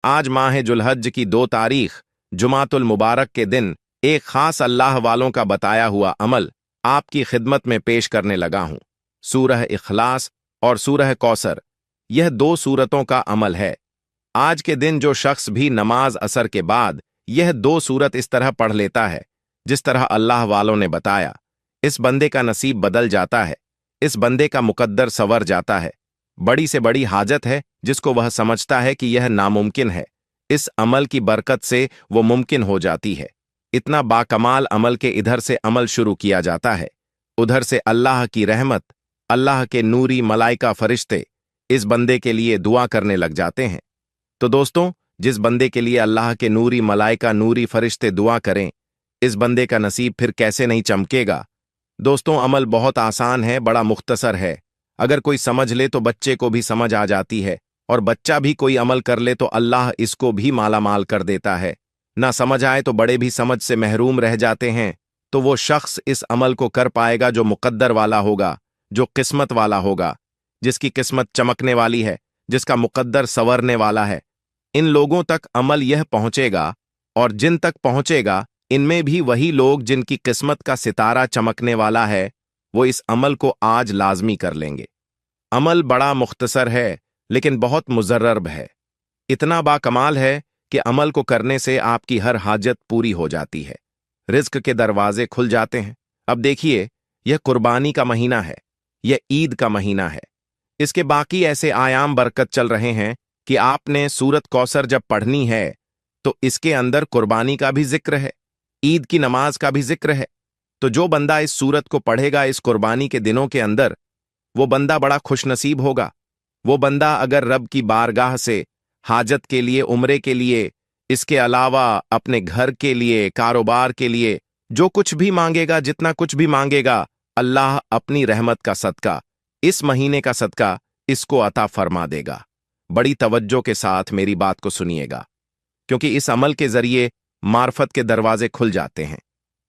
आज माह जुलहज की 2 तारीख जुमातुल मुबारक के दिन एक खास अल्लाह वालों का बताया हुआ अमल आपकी खिदमत में पेश करने लगा हूं। सूरह इखलास और सूरह कौसर, यह 2 सूरतों का अमल है। आज के दिन जो शख्स भी नमाज असर के बाद यह 2 सूरत इस तरह पढ़ लेता है जिस तरह अल्लाह वालों ने बताया, इस बंदे का नसीब बदल जाता है, इस बंदे का मुकद्दर संवर जाता है। बड़ी से बड़ी हाजत है जिसको वह समझता है कि यह नामुमकिन है, इस अमल की बरकत से वो मुमकिन हो जाती है। इतना बाकमाल अमल के इधर से अमल शुरू किया जाता है, उधर से अल्लाह की रहमत, अल्लाह के नूरी मलाइका फरिश्ते इस बंदे के लिए दुआ करने लग जाते हैं। तो दोस्तों, जिस बंदे के लिए अल्लाह के नूरी मलाइका नूरी फरिश्ते दुआ करें, इस बंदे का नसीब फिर कैसे नहीं चमकेगा। दोस्तों, अमल बहुत आसान है, बड़ा मुख्तसर है। अगर कोई समझ ले तो बच्चे को भी समझ आ जाती है, और बच्चा भी कोई अमल कर ले तो अल्लाह इसको भी माला माल कर देता है। ना समझ आए तो बड़े भी समझ से महरूम रह जाते हैं। तो वो शख्स इस अमल को कर पाएगा जो मुकद्दर वाला होगा, जो किस्मत वाला होगा, जिसकी किस्मत चमकने वाली है, जिसका मुकद्दर संवरने वाला है। इन लोगों तक अमल यह पहुंचेगा, और जिन तक पहुंचेगा इनमें भी वही लोग जिनकी किस्मत का सितारा चमकने वाला है, वो इस अमल को आज लाजमी कर लेंगे। अमल बड़ा मुख्तसर है लेकिन बहुत मुजर्रब है। इतना बाकमाल है कि अमल को करने से आपकी हर हाजत पूरी हो जाती है, रिज्क के दरवाजे खुल जाते हैं। अब देखिए, यह कुर्बानी का महीना है, यह ईद का महीना है। इसके बाकी ऐसे आयाम बरकत चल रहे हैं कि आपने सूरत कौसर जब पढ़नी है तो इसके अंदर कुर्बानी का भी जिक्र है, ईद की नमाज का भी जिक्र है। तो जो बंदा इस सूरत को पढ़ेगा इस कुर्बानी के दिनों के अंदर, वो बंदा बड़ा खुशनसीब होगा। वो बंदा अगर रब की बारगाह से हाजत के लिए, उम्रे के लिए, इसके अलावा अपने घर के लिए, कारोबार के लिए जो कुछ भी मांगेगा, जितना कुछ भी मांगेगा, अल्लाह अपनी रहमत का सदका, इस महीने का सदका इसको अता फरमा देगा। बड़ी तवज्जो के साथ मेरी बात को सुनिएगा, क्योंकि इस अमल के जरिए मार्फत के दरवाजे खुल जाते हैं।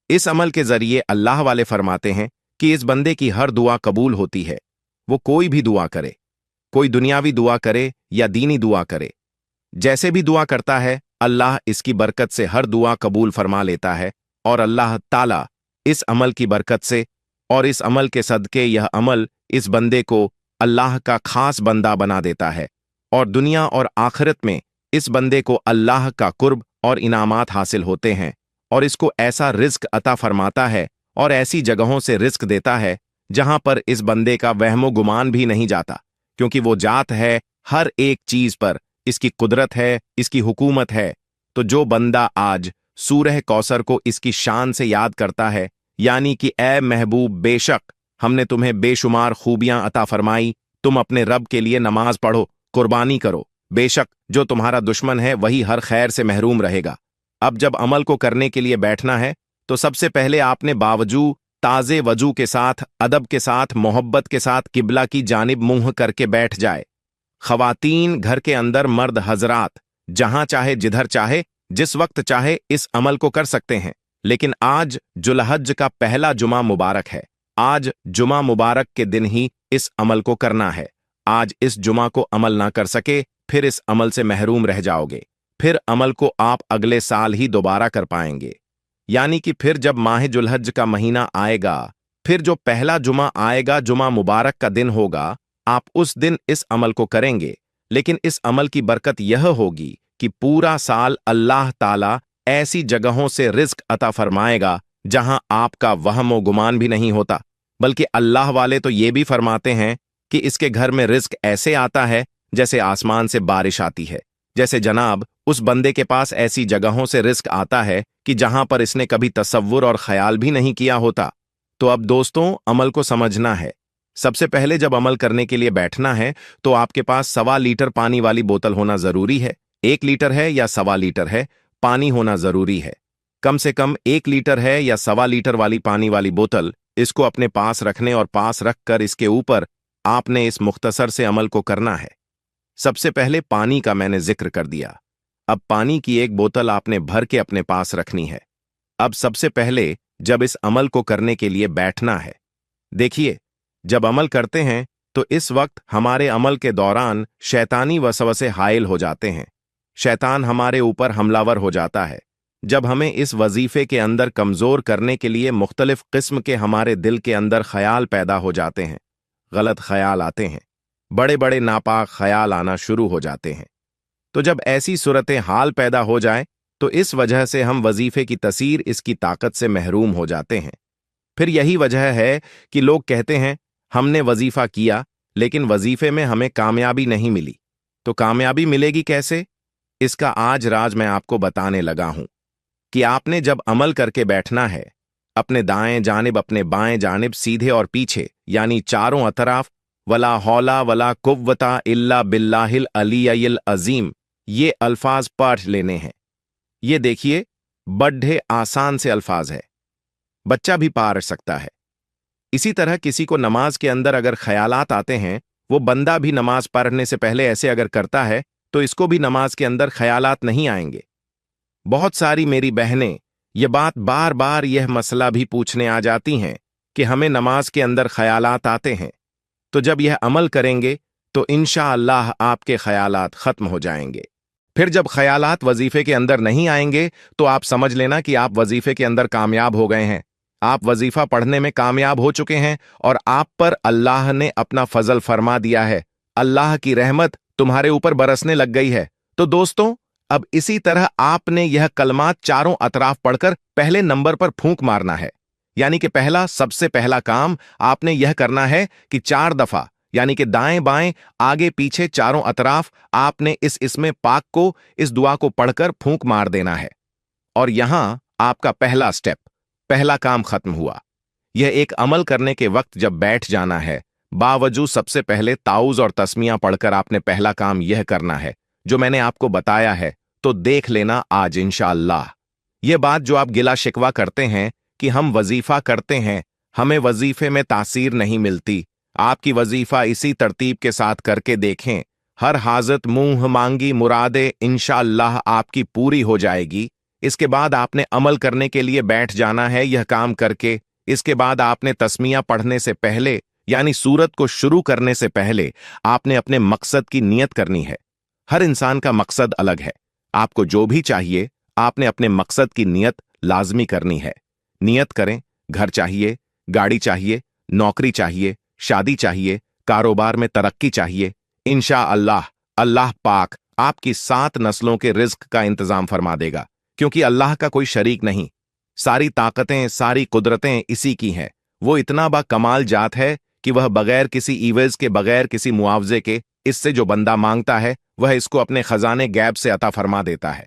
इस अमल के जरिए अल्लाह वाले फरमाते हैं कि इस बंदे की हर दुआ कबूल होती है। वो कोई भी दुआ करे, कोई दुनियावी दुआ करे या दीनी दुआ करे, जैसे भी दुआ करता है अल्लाह इसकी बरकत से हर दुआ कबूल फरमा लेता है। और अल्लाह ताला इस अमल की बरकत से और इस अमल के सदके यह अमल इस बंदे को अल्लाह का खास बंदा बना देता है, और दुनिया और आखिरत में इस बंदे को अल्लाह का कुर्ब और इनामात हासिल होते हैं, और इसको ऐसा रिज्क अता फरमाता है और ऐसी जगहों से रिज्क देता है जहां पर इस बंदे का वहमो गुमान भी नहीं जाता, क्योंकि वो जात है हर एक चीज पर, इसकी कुदरत है, इसकी हुकूमत है। तो जो बंदा आज सूरह कौसर को इसकी शान से याद करता है, यानी कि ए महबूब, बेशक हमने तुम्हें बेशुमार खूबियां अता फरमाई, तुम अपने रब के लिए नमाज पढ़ो, कुर्बानी करो, बेशक जो तुम्हारा दुश्मन है वही हर खैर से महरूम रहेगा। अब जब अमल को करने के लिए बैठना है तो सबसे पहले आपने बावजूद ताजे वजू के साथ, अदब के साथ, मोहब्बत के साथ किबला की जानिब मुंह करके बैठ जाए। खवातीन, घर के अंदर मर्द हजरात, जहां चाहे, जिधर चाहे, जिस वक्त चाहे इस अमल को कर सकते हैं। लेकिन आज जुलहज का पहला जुमा मुबारक है। आज जुमा मुबारक के दिन ही इस अमल को करना है। आज इस जुमा को अमल ना कर सके फिर इस अमल से महरूम रह जाओगे। फिर अमल को आप अगले साल ही दोबारा कर पाएंगे। यानी कि फिर जब माह जुलहज का महीना आएगा, फिर जो पहला जुमा आएगा, जुमा मुबारक का दिन होगा, आप उस दिन इस अमल को करेंगे। लेकिन इस अमल की बरकत यह होगी कि पूरा साल अल्लाह ताला ऐसी जगहों से रिज्क अता फरमाएगा जहां आपका वहम गुमान भी नहीं होता। बल्कि अल्लाह वाले तो ये भी फरमाते हैं कि इसके घर में रिज्क ऐसे आता है जैसे आसमान से बारिश आती है। जैसे जनाब उस बंदे के पास ऐसी जगहों से रिज्क आता है कि जहां पर इसने कभी तसव्वुर और ख्याल भी नहीं किया होता। तो अब दोस्तों, अमल को समझना है। सबसे पहले जब अमल करने के लिए बैठना है तो आपके पास 1.25 लीटर पानी वाली बोतल होना जरूरी है। 1 लीटर है या 1.25 लीटर है, पानी होना जरूरी है। कम से कम 1 लीटर है या 1.25 लीटर वाली पानी वाली बोतल, इसको अपने पास रखने और पास रखकर इसके ऊपर आपने इस मुख्तसर से अमल को करना है। सबसे पहले पानी का मैंने जिक्र कर दिया। अब पानी की 1 बोतल आपने भर के अपने पास रखनी है। अब सबसे पहले जब इस अमल को करने के लिए बैठना है, देखिए, जब अमल करते हैं तो इस वक्त हमारे अमल के दौरान शैतानी वसवसे हाइल हो जाते हैं। शैतान हमारे ऊपर हमलावर हो जाता है जब हमें इस वजीफे के अंदर कमज़ोर करने के लिए मुख्तलिफ किस्म के हमारे दिल के अंदर ख्याल पैदा हो जाते हैं, गलत ख्याल आते हैं, बड़े बड़े नापाक ख्याल आना शुरू हो जाते हैं। तो जब ऐसी सूरत हाल पैदा हो जाए तो इस वजह से हम वजीफे की तसीर, इसकी ताकत से महरूम हो जाते हैं। फिर यही वजह है कि लोग कहते हैं हमने वजीफा किया लेकिन वजीफे में हमें कामयाबी नहीं मिली। तो कामयाबी मिलेगी कैसे? इसका आज राज मैं आपको बताने लगा हूं कि आपने जब अमल करके बैठना है, अपने दाएं जानिब, अपने बाएं जानिब, सीधे और पीछे, यानी चारों अतराफ, वला हौला वला कुव्वता इल्ला बिल्लाहिल अलीय्यिल अजीम, ये अल्फाज पढ़ लेने हैं। ये देखिए, बड्ढे आसान से अल्फाज है, बच्चा भी पढ़ सकता है। इसी तरह किसी को नमाज के अंदर अगर ख्यालात आते हैं, वो बंदा भी नमाज पढ़ने से पहले ऐसे अगर करता है तो इसको भी नमाज के अंदर ख्यालात नहीं आएंगे। बहुत सारी मेरी बहनें ये बात बार बार यह मसला भी पूछने आ जाती हैं कि हमें नमाज के अंदर ख्यालात आते हैं, तो जब यह अमल करेंगे तो इंशाअल्लाह आपके ख्यालात खत्म हो जाएंगे। फिर जब ख्यालात वजीफे के अंदर नहीं आएंगे तो आप समझ लेना कि आप वजीफे के अंदर कामयाब हो गए हैं, आप वजीफा पढ़ने में कामयाब हो चुके हैं और आप पर अल्लाह ने अपना फजल फरमा दिया है, अल्लाह की रहमत तुम्हारे ऊपर बरसने लग गई है। तो दोस्तों, अब इसी तरह आपने यह कलमात चारों अतराफ पढ़कर पहले नंबर पर फूंक मारना है। यानी कि सबसे पहला काम आपने यह करना है कि 4 दफा, यानी कि दाएं बाएं आगे पीछे चारों अतराफ आपने इस इसमें पाक को, इस दुआ को पढ़कर फूंक मार देना है। और यहां आपका पहला स्टेप, पहला काम खत्म हुआ। यह एक अमल करने के वक्त जब बैठ जाना है, बावजूद सबसे पहले ताऊज और तस्मियां पढ़कर आपने पहला काम यह करना है जो मैंने आपको बताया है। तो देख लेना आज इंशाअल्लाह। यह बात जो आप गिला शिकवा करते हैं कि हम वजीफा करते हैं, हमें वजीफे में तासीर नहीं मिलती, आपकी वजीफा इसी तरतीब के साथ करके देखें, हर हाजत मुंह मांगी मुरादे इंशाअल्लाह आपकी पूरी हो जाएगी। इसके बाद आपने अमल करने के लिए बैठ जाना है यह काम करके। इसके बाद आपने तस्मिया पढ़ने से पहले, यानी सूरत को शुरू करने से पहले, आपने अपने मकसद की नियत करनी है। हर इंसान का मकसद अलग है, आपको जो भी चाहिए आपने अपने मकसद की नियत लाजमी करनी है। नियत करें, घर चाहिए, गाड़ी चाहिए, नौकरी चाहिए, शादी चाहिए, कारोबार में तरक्की चाहिए, इंशाअल्लाह अल्लाह पाक आपकी 7 नस्लों के रिज्क का इंतजाम फरमा देगा, क्योंकि अल्लाह का कोई शरीक नहीं। सारी ताकतें, सारी कुदरतें इसी की हैं। वो इतना बा कमाल जात है कि वह बगैर किसी ईवेज के, बगैर किसी मुआवजे के, इससे जो बंदा मांगता है वह इसको अपने खजाने गैब से अता फरमा देता है।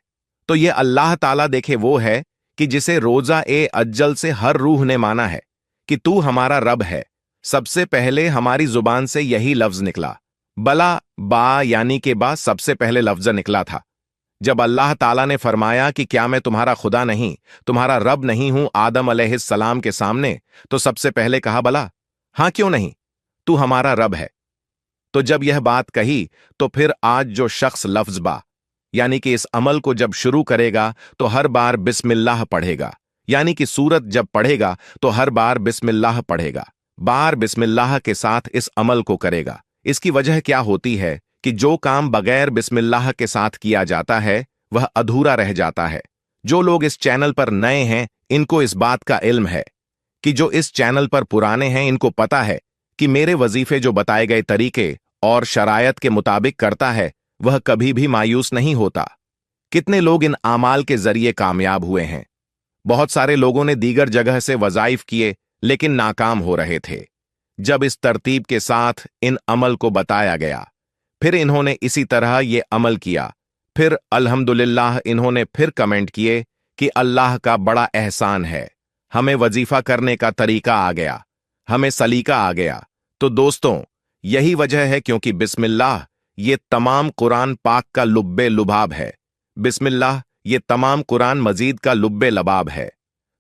तो ये अल्लाह ताला देखे वो है कि जिसे रोजा ए अज्जल से हर रूह ने माना है कि तू हमारा रब है। सबसे पहले हमारी जुबान से यही लफ्ज निकला, बला बा, यानी के बा सबसे पहले लफ्ज निकला था। जब अल्लाह ताला ने फरमाया कि क्या मैं तुम्हारा खुदा नहीं, तुम्हारा रब नहीं हूं आदम अलैहिस्सलाम के सामने, तो सबसे पहले कहा बला, हां क्यों नहीं, तू हमारा रब है। तो जब यह बात कही तो फिर आज जो शख्स लफ्ज बा, यानी कि इस अमल को जब शुरू करेगा तो हर बार बिस्मिल्लाह पढ़ेगा, यानी कि सूरत जब पढ़ेगा तो हर बार बिस्मिल्लाह पढ़ेगा, बार बिस्मिल्लाह के साथ इस अमल को करेगा। इसकी वजह क्या होती है कि जो काम बगैर बिस्मिल्लाह के साथ किया जाता है वह अधूरा रह जाता है। जो लोग इस चैनल पर नए हैं इनको इस बात का इल्म है कि जो इस चैनल पर पुराने हैं इनको पता है कि मेरे वजीफे जो बताए गए तरीके और शरायत के मुताबिक करता है वह कभी भी मायूस नहीं होता। कितने लोग इन आमाल के जरिए कामयाब हुए हैं। बहुत सारे लोगों ने दीगर जगह से वज़ाइफ किए लेकिन नाकाम हो रहे थे। जब इस तरतीब के साथ इन अमल को बताया गया, फिर इन्होंने इसी तरह ये अमल किया, फिर अल्हम्दुलिल्लाह इन्होंने फिर कमेंट किए कि अल्लाह का बड़ा एहसान है, हमें वजीफा करने का तरीका आ गया, हमें सलीका आ गया। तो दोस्तों, यही वजह है क्योंकि बिस्मिल्लाह ये तमाम कुरान पाक का लुब्बे लुभाब है। बिस्मिल्लाह ये तमाम कुरान मजीद का लुब्बे लबाब है।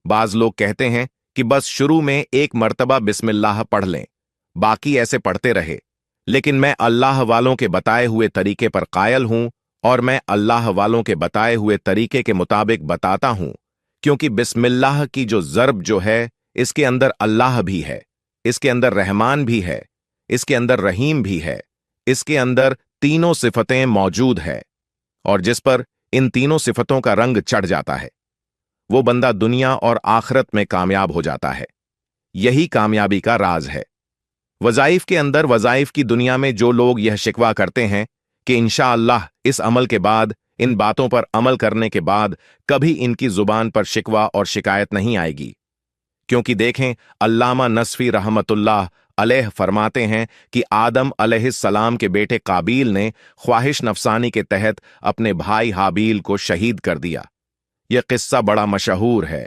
बाज लोग कहते हैं कि बस शुरू में एक मर्तबा बिस्मिल्लाह पढ़ लें, बाकी ऐसे पढ़ते रहे, लेकिन मैं अल्लाह वालों के बताए हुए तरीके पर कायल हूं और मैं अल्लाह वालों के बताए हुए तरीके के मुताबिक बताता हूं, क्योंकि बिस्मिल्लाह की जो ज़र्ब जो है इसके अंदर अल्लाह भी है, इसके अंदर रहमान भी है, इसके अंदर रहीम भी है, इसके अंदर तीनों सिफतें मौजूद है। और जिस पर इन तीनों सिफतों का रंग चढ़ जाता है वो बंदा दुनिया और आखिरत में कामयाब हो जाता है। यही कामयाबी का राज है। वज़ाइफ के अंदर वज़ाइफ की दुनिया में जो लोग यह शिकवा करते हैं कि इंशाअल्लाह इस अमल के बाद, इन बातों पर अमल करने के बाद कभी इनकी जुबान पर शिकवा और शिकायत नहीं आएगी, क्योंकि देखें अल्लामा नसफी रहमतुल्लाह अलैह फरमाते हैं कि आदम अलैहिस्सलाम के बेटे काबील ने ख्वाहिश नफसानी के तहत अपने भाई हाबील को शहीद कर दिया। यह किस्सा बड़ा मशहूर है।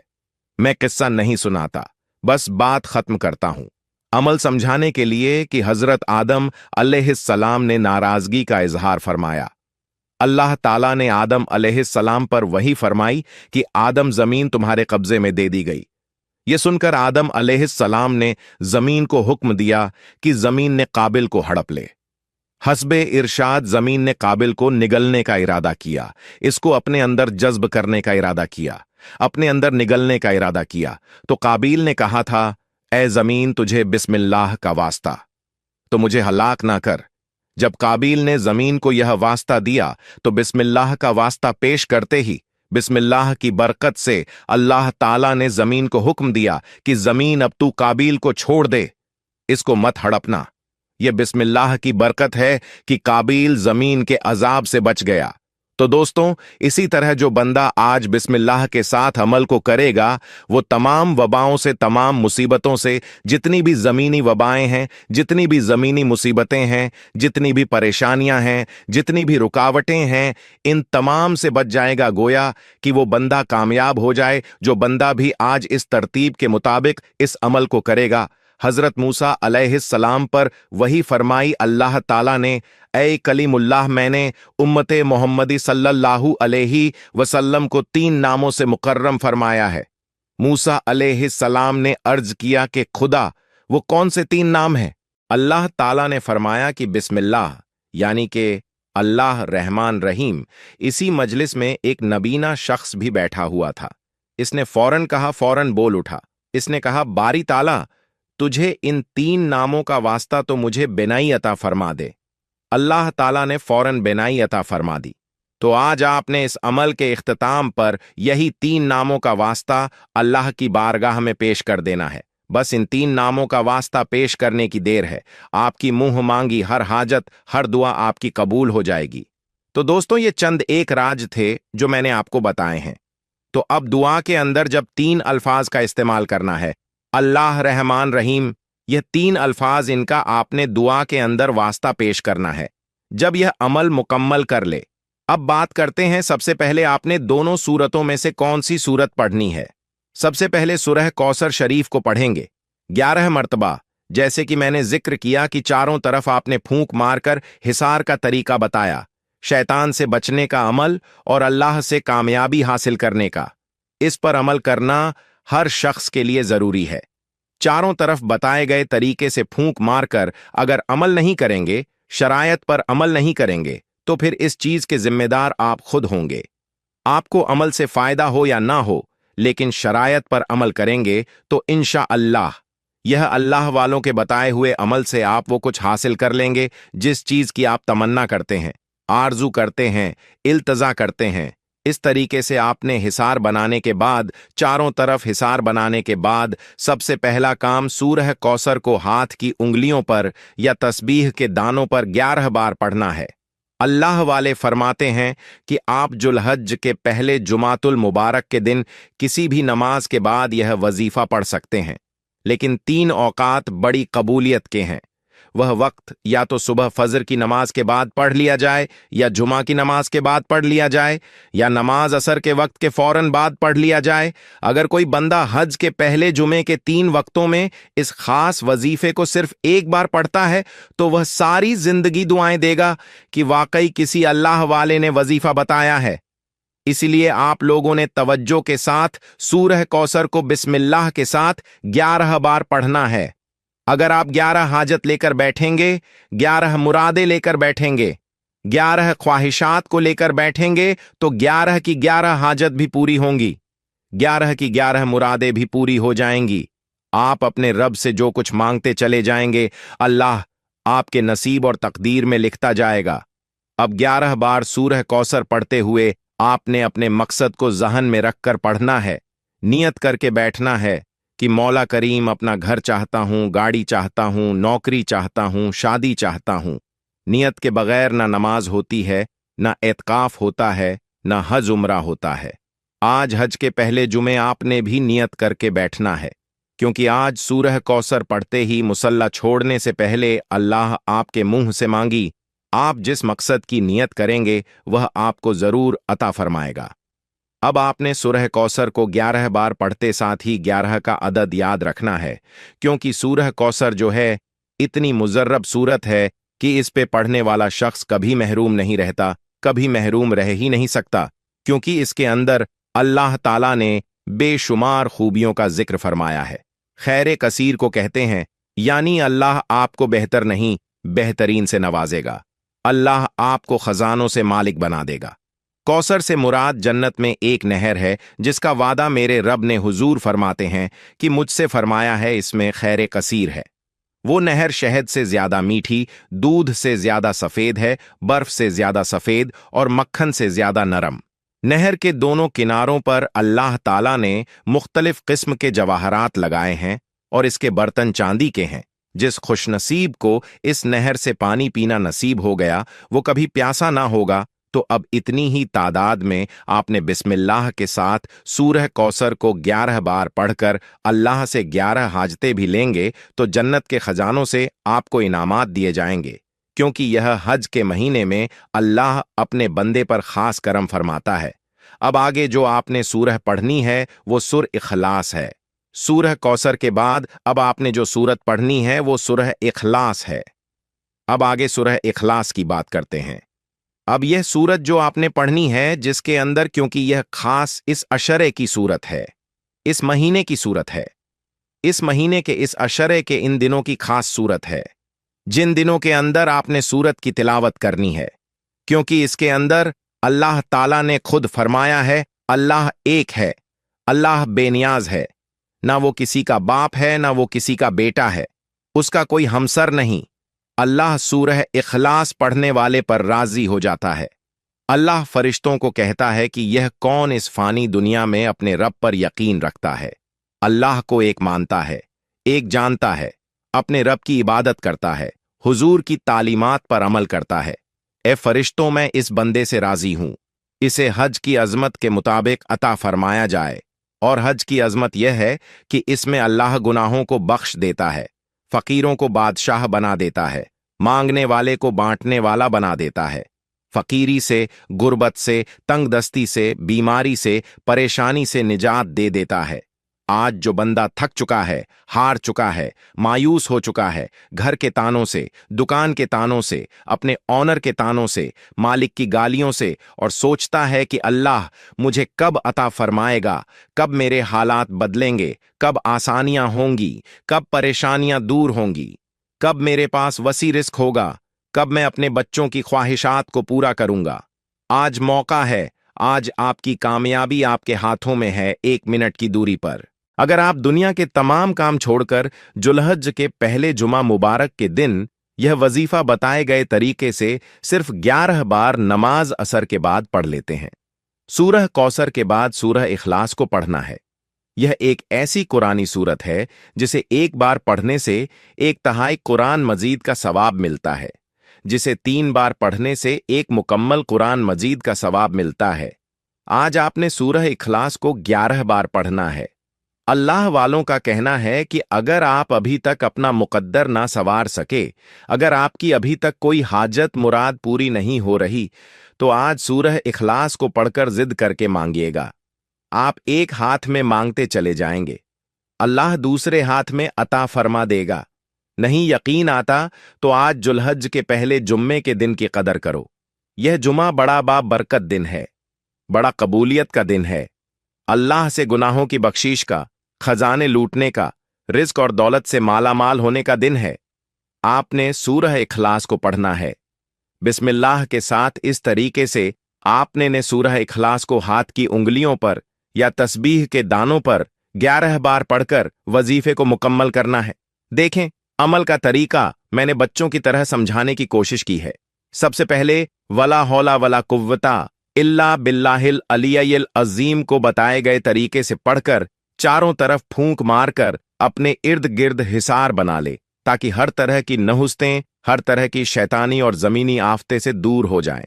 मैं किस्सा नहीं सुनाता, बस बात खत्म करता हूं अमल समझाने के लिए कि हजरत आदम अलैहिस्सलाम ने नाराजगी का इजहार फरमाया। अल्लाह ताला ने आदम अलैहिस्सलाम पर वही फरमाई कि आदम जमीन तुम्हारे कब्जे में दे दी गई। यह सुनकर आदम अलैहिस्सलाम ने जमीन को हुक्म दिया कि जमीन ने काबिल को हड़प ले। हस्बे इरशाद जमीन ने काबिल को निगलने का इरादा किया, इसको अपने अंदर जज्ब करने का इरादा किया, अपने अंदर निगलने का इरादा किया। तो काबिल ने कहा था, ए जमीन तुझे बिस्मिल्लाह का वास्ता, तो मुझे हलाक ना कर। जब काबिल ने जमीन को यह वास्ता दिया तो बिस्मिल्लाह का वास्ता पेश करते ही बिस्मिल्लाह की बरकत से अल्लाह ताला ने जमीन को हुक्म दिया कि जमीन अब तू काबिल को छोड़ दे, इसको मत हड़पना। यह बिस्मिल्लाह की बरकत है कि काबिल जमीन के अजाब से बच गया। तो दोस्तों, इसी तरह जो बंदा आज बिस्मिल्लाह के साथ अमल को करेगा वो तमाम वबाओं से, तमाम मुसीबतों से, जितनी भी जमीनी वबाएं हैं, जितनी भी जमीनी मुसीबतें हैं, जितनी भी परेशानियां हैं, जितनी भी रुकावटें हैं, इन तमाम से बच जाएगा। गोया कि वो बंदा कामयाब हो जाए जो बंदा भी आज इस तरतीब के मुताबिक इस अमल को करेगा। हजरत मूसा अलैहिस्सलाम पर वही फरमाई अल्लाह ताला ने, ए कलीमुल्लाह, मैंने उम्मते मोहम्मदी सल्लल्लाहु अलैहि वसल्लम को 3 नामों से मुकर्रम फरमाया है। मूसा अलैहिस्सलाम ने अर्ज किया कि खुदा वो कौन से 3 नाम हैं? अल्लाह ताला ने फरमाया कि बिस्मिल्लाह, यानी कि अल्लाह रहमान रहीम। इसी मजलिस में एक नबीना शख्स भी बैठा हुआ था। इसने फौरन कहा, फौरन बोल उठा। इसने कहा, बारी ताला, तुझे इन 3 नामों का वास्ता तो मुझे बिनाई अता फरमा दे। अल्लाह ताला ने फौरन बिनाई अता फरमा दी। तो आज आपने इस अमल के इख्तिताम पर यही 3 नामों का वास्ता अल्लाह की बारगाह में पेश कर देना है। बस इन 3 नामों का वास्ता पेश करने की देर है। आपकी मुंह मांगी हर हाजत, हर दुआ आपकी कबूल हो जाएगी। तो दोस्तों, ये चंद एक राज थे जो मैंने आपको बताए हैं। तो अब दुआ के अंदर जब 3 अल्फाज का इस्तेमाल करना है, अल्लाह रहमान रहीम, यह 3 अल्फाज, इनका आपने दुआ के अंदर वास्ता पेश करना है जब यह अमल मुकम्मल कर ले। अब बात करते हैं, सबसे पहले आपने दोनों सूरतों में से कौन सी सूरत पढ़नी है। सबसे पहले सूरह कौसर शरीफ को पढ़ेंगे 11 मरतबा। जैसे कि मैंने जिक्र किया कि चारों तरफ आपने फूंक मारकर हिसार का तरीका बताया, शैतान से बचने का अमल और अल्लाह से कामयाबी हासिल करने का। इस पर अमल करना हर शख्स के लिए जरूरी है। चारों तरफ बताए गए तरीके से फूंक मारकर अगर अमल नहीं करेंगे, शरायत पर अमल नहीं करेंगे, तो फिर इस चीज के जिम्मेदार आप खुद होंगे। आपको अमल से फायदा हो या ना हो, लेकिन शरायत पर अमल करेंगे तो इंशाअल्लाह यह अल्लाह वालों के बताए हुए अमल से आप वो कुछ हासिल कर लेंगे जिस चीज की आप तमन्ना करते हैं, आरजू करते हैं, इल्तजा करते हैं। इस तरीके से आपने हिसार बनाने के बाद, चारों तरफ हिसार बनाने के बाद, सबसे पहला काम सूरह कौसर को हाथ की उंगलियों पर या तस्बीह के दानों पर 11 बार पढ़ना है। अल्लाह वाले फरमाते हैं कि आप जुलहज के पहले जुमातुल मुबारक के दिन किसी भी नमाज के बाद यह वजीफा पढ़ सकते हैं, लेकिन 3 औकात बड़ी कबूलियत के हैं। वह वक्त या तो सुबह फजर की नमाज के बाद पढ़ लिया जाए, या जुमा की नमाज के बाद पढ़ लिया जाए, या नमाज असर के वक्त के फौरन बाद पढ़ लिया जाए। अगर कोई बंदा हज के पहले जुमे के 3 वक्तों में इस खास वजीफे को सिर्फ एक बार पढ़ता है तो वह सारी जिंदगी दुआएं देगा कि वाकई किसी अल्लाह वाले ने वजीफा बताया है। इसलिए आप लोगों ने तवज्जो के साथ सूरह कौसर को बिस्मिल्लाह के साथ 11 बार पढ़ना है। अगर आप 11 हाजत लेकर बैठेंगे, 11 मुरादे लेकर बैठेंगे, 11 ख्वाहिशात को लेकर बैठेंगे, तो 11 की 11 हाजत भी पूरी होंगी, 11 की 11 मुरादे भी पूरी हो जाएंगी। आप अपने रब से जो कुछ मांगते चले जाएंगे, अल्लाह आपके नसीब और तकदीर में लिखता जाएगा। अब 11 बार सूरह कौसर पढ़ते हुए आपने अपने मकसद को जहन में रखकर पढ़ना है। नियत करके बैठना है कि मौला करीम अपना घर चाहता हूँ, गाड़ी चाहता हूँ, नौकरी चाहता हूँ, शादी चाहता हूँ। नियत के बगैर ना नमाज होती है, ना एतकाफ होता है, ना हज उम्रा होता है। आज हज के पहले जुमे आपने भी नियत करके बैठना है, क्योंकि आज सूरह कौसर पढ़ते ही मुसल्ला छोड़ने से पहले अल्लाह आपके मुंह से मांगी आप जिस मकसद की नियत करेंगे वह आपको जरूर अता फरमाएगा। अब आपने सूरह कौसर को 11 बार पढ़ते साथ ही 11 का अदद याद रखना है, क्योंकि सूरह कौसर जो है इतनी मुजर्रब सूरत है कि इस पे पढ़ने वाला शख्स कभी महरूम नहीं रहता, कभी महरूम रह ही नहीं सकता, क्योंकि इसके अंदर अल्लाह ताला ने बेशुमार खूबियों का जिक्र फरमाया है। खैर कसीर को कहते हैं, यानी अल्लाह आपको बेहतर नहीं बेहतरीन से नवाजेगा। अल्लाह आपको खजानों से मालिक बना देगा। कौसर से मुराद जन्नत में एक नहर है जिसका वादा मेरे रब ने हुजूर फरमाते हैं कि मुझसे फरमाया है, इसमें खैर कसीर है। वो नहर शहद से ज्यादा मीठी, दूध से ज्यादा सफेद है, बर्फ से ज्यादा सफेद और मक्खन से ज्यादा नरम। नहर के दोनों किनारों पर अल्लाह ताला ने मुख्तलिफ किस्म के जवाहरात लगाए हैं और इसके बर्तन चांदी के हैं। जिस खुशनसीब को इस नहर से पानी पीना नसीब हो गया वो कभी प्यासा ना होगा। तो अब इतनी ही तादाद में आपने बिस्मिल्लाह के साथ सूरह कौसर को 11 बार पढ़कर अल्लाह से 11 हाजतें भी लेंगे तो जन्नत के खजानों से आपको इनामात दिए जाएंगे, क्योंकि यह हज के महीने में अल्लाह अपने बंदे पर खास करम फरमाता है। अब आगे जो आपने सूरह पढ़नी है वो सुर इखलास है। सूरह कौसर के बाद अब आपने जो सूरत पढ़नी है वो सूरह इखलास है। अब आगे सूरह इखलास की बात करते हैं। अब यह सूरत जो आपने पढ़नी है, जिसके अंदर, क्योंकि यह खास इस अशरे की सूरत है, इस महीने की सूरत है, इस महीने के इस अशरे के इन दिनों की खास सूरत है, जिन दिनों के अंदर आपने सूरत की तिलावत करनी है, क्योंकि इसके अंदर अल्लाह ताला ने खुद फरमाया है, अल्लाह एक है, अल्लाह बेनियाज है, ना वो किसी का बाप है ना वो किसी का बेटा है, उसका कोई हमसर नहीं। अल्लाह सूरह इखलास पढ़ने वाले पर राजी हो जाता है। अल्लाह फरिश्तों को कहता है कि यह कौन इस फानी दुनिया में अपने रब पर यकीन रखता है, अल्लाह को एक मानता है, एक जानता है, अपने रब की इबादत करता है, हुजूर की तालीमात पर अमल करता है। ए फरिश्तों, मैं इस बंदे से राजी हूं, इसे हज की अजमत के मुताबिक अता फरमाया जाए। और हज की अजमत यह है कि इसमें अल्लाह गुनाहों को बख्श देता है, फकीरों को बादशाह बना देता है, मांगने वाले को बांटने वाला बना देता है, फकीरी से, गुर्बत से, तंगदस्ती से, बीमारी से, परेशानी से निजात दे देता है। आज जो बंदा थक चुका है, हार चुका है, मायूस हो चुका है, घर के तानों से, दुकान के तानों से, अपने ऑनर के तानों से, मालिक की गालियों से, और सोचता है कि अल्लाह मुझे कब अता फरमाएगा, कब मेरे हालात बदलेंगे, कब आसानियां होंगी, कब परेशानियां दूर होंगी, कब मेरे पास वसी रिस्क होगा, कब मैं अपने बच्चों की ख्वाहिशात को पूरा करूंगा। आज मौका है, आज आपकी कामयाबी आपके हाथों में है, 1 मिनट की दूरी पर। अगर आप दुनिया के तमाम काम छोड़कर जुलहज के पहले जुमा मुबारक के दिन यह वजीफा बताए गए तरीके से सिर्फ 11 बार नमाज असर के बाद पढ़ लेते हैं। सूरह कौसर के बाद सूरह इखलास को पढ़ना है। यह एक ऐसी कुरानी सूरत है जिसे एक बार पढ़ने से 1/3 कुरान मजीद का सवाब मिलता है, जिसे 3 बार पढ़ने से 1 मुकम्मल कुरान मजीद का सवाब मिलता है। आज आपने सूरह इखलास को 11 बार पढ़ना है। अल्लाह वालों का कहना है कि अगर आप अभी तक अपना मुकद्दर ना सवार सके, अगर आपकी अभी तक कोई हाजत मुराद पूरी नहीं हो रही, तो आज सूरह इखलास को पढ़कर जिद करके मांगिएगा। आप एक हाथ में मांगते चले जाएंगे, अल्लाह दूसरे हाथ में अता फरमा देगा। नहीं यकीन आता तो आज जुलहज के पहले जुम्मे के दिन की कदर करो। यह जुमा बड़ा बरकत दिन है, बड़ा कबूलियत का दिन है, अल्लाह से गुनाहों की बख्शीश का, खजाने लूटने का, रिज्क और दौलत से मालामाल होने का दिन है। आपने सूरह इखलास को पढ़ना है। बिस्मिल्लाह के साथ इस तरीके से आपने ने सूरह इखलास को हाथ की उंगलियों पर या तस्बीह के दानों पर 11 बार पढ़कर वजीफे को मुकम्मल करना है। देखें, अमल का तरीका मैंने बच्चों की तरह समझाने की कोशिश की है। सबसे पहले वला हौला वला कुव्वता इल्ला बिल्लाहिल अलिय्यिल अज़ीम को बताए गए तरीके से पढ़कर चारों तरफ फूंक मारकर अपने इर्द गिर्द हिसार बना ले, ताकि हर तरह की नहुस्तें, हर तरह की शैतानी और जमीनी आफते से दूर हो जाएं।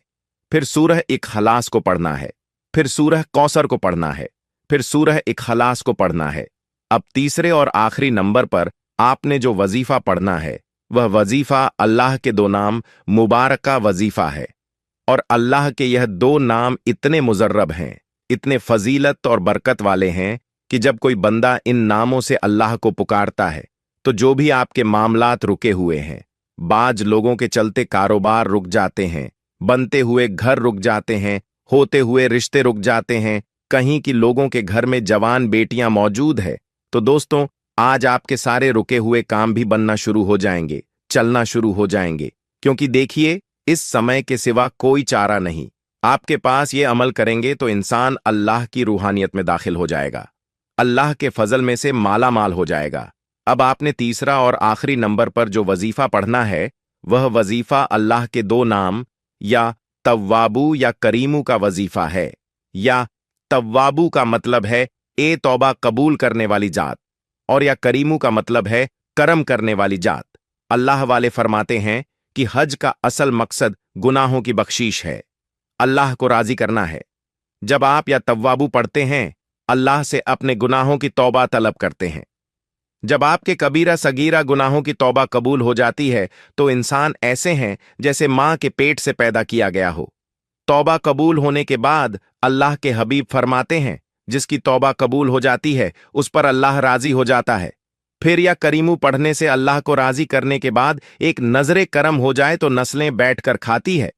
फिर सूरह इखलास को पढ़ना है, फिर सूरह कौसर को पढ़ना है, फिर सूरह इखलास को पढ़ना है। अब तीसरे और आखिरी नंबर पर आपने जो वजीफा पढ़ना है वह वजीफा अल्लाह के दो नाम मुबारक का वजीफा है। और अल्लाह के यह दो नाम इतने मुजर्रब हैं, इतने फजीलत और बरकत वाले हैं कि जब कोई बंदा इन नामों से अल्लाह को पुकारता है तो जो भी आपके मामलात रुके हुए हैं, बाज लोगों के चलते कारोबार रुक जाते हैं, बनते हुए घर रुक जाते हैं, होते हुए रिश्ते रुक जाते हैं, कहीं कि लोगों के घर में जवान बेटियां मौजूद है, तो दोस्तों आज आपके सारे रुके हुए काम भी बनना शुरू हो जाएंगे, चलना शुरू हो जाएंगे। क्योंकि देखिए, इस समय के सिवा कोई चारा नहीं। आपके पास ये अमल करेंगे तो इंसान अल्लाह की रूहानियत में दाखिल हो जाएगा, अल्लाह के फजल में से माला माल हो जाएगा। अब आपने तीसरा और आखिरी नंबर पर जो वजीफा पढ़ना है वह वजीफा अल्लाह के दो नाम या तव्वाबू या करीमू का वजीफा है। या तव्वाबू का मतलब है ए तौबा कबूल करने वाली जात, और या करीमू का मतलब है करम करने वाली जात। अल्लाह वाले फरमाते हैं कि हज का असल मकसद गुनाहों की बख्शीश है, अल्लाह को राजी करना है। जब आप या तव्वाबू पढ़ते हैं, अल्लाह से अपने गुनाहों की तौबा तलब करते हैं। जब आपके कबीरा सगीरा गुनाहों की तौबा कबूल हो जाती है तो इंसान ऐसे हैं जैसे मां के पेट से पैदा किया गया हो। तौबा कबूल होने के बाद अल्लाह के हबीब फरमाते हैं, जिसकी तौबा कबूल हो जाती है उस पर अल्लाह राजी हो जाता है। फिर या करीमू पढ़ने से अल्लाह को राजी करने के बाद एक नजरे करम हो जाए तो नस्लें बैठकर खाती है,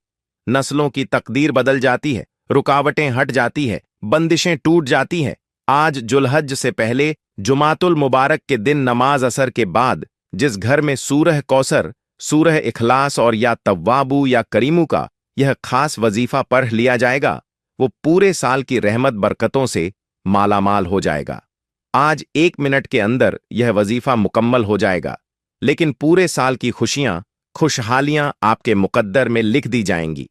नस्लों की तकदीर बदल जाती है, रुकावटें हट जाती है, बंदिशें टूट जाती हैं। आज जुलहज से पहले जुमातुल मुबारक के दिन नमाज असर के बाद जिस घर में सूरह कौसर, सूरह इखलास और या तव्वाबू या करीमू का यह खास वजीफा पढ़ लिया जाएगा, वो पूरे साल की रहमत बरकतों से मालामाल हो जाएगा। आज 1 मिनट के अंदर यह वजीफा मुकम्मल हो जाएगा, लेकिन पूरे साल की खुशियां, खुशहालियां आपके मुकद्दर में लिख दी जाएंगी।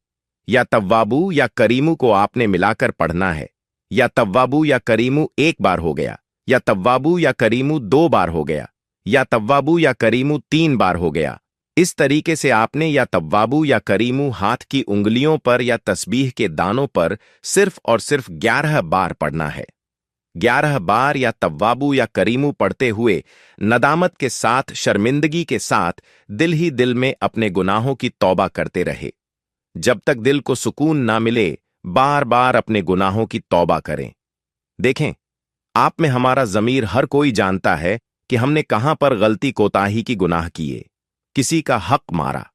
या तव्वाबू या करीमू को आपने मिलाकर पढ़ना है। या तव्वाबू या करीमू 1 बार हो गया, या तव्वाबू या करीमू 2 बार हो गया, या तव्वाबू या करीमू 3 बार हो गया। इस तरीके से आपने या तव्वाबू या करीमू हाथ की उंगलियों पर या तस्बीह के दानों पर सिर्फ और सिर्फ 11 बार पढ़ना है। 11 बार या तव्वाबू या करीमू पढ़ते हुए नदामत के साथ, शर्मिंदगी के साथ दिल ही दिल में अपने गुनाहों की तौबा करते रहे। जब तक दिल को सुकून ना मिले, बार बार अपने गुनाहों की तौबा करें। देखें, आप में हमारा ज़मीर हर कोई जानता है कि हमने कहां पर गलती कोताही की गुनाह किए, किसी का हक मारा,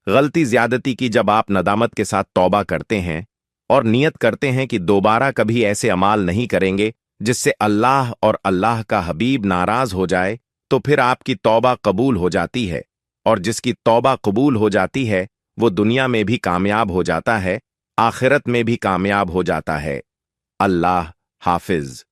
गलती ज्यादती की। जब आप नदामत के साथ तौबा करते हैं और नियत करते हैं कि दोबारा कभी ऐसे अमाल नहीं करेंगे जिससे अल्लाह और अल्लाह का हबीब नाराज हो जाए, तो फिर आपकी तौबा कबूल हो जाती है। और जिसकी तौबा कबूल हो जाती है वो दुनिया में भी कामयाब हो जाता है, आखिरत में भी कामयाब हो जाता है। अल्लाह हाफिज।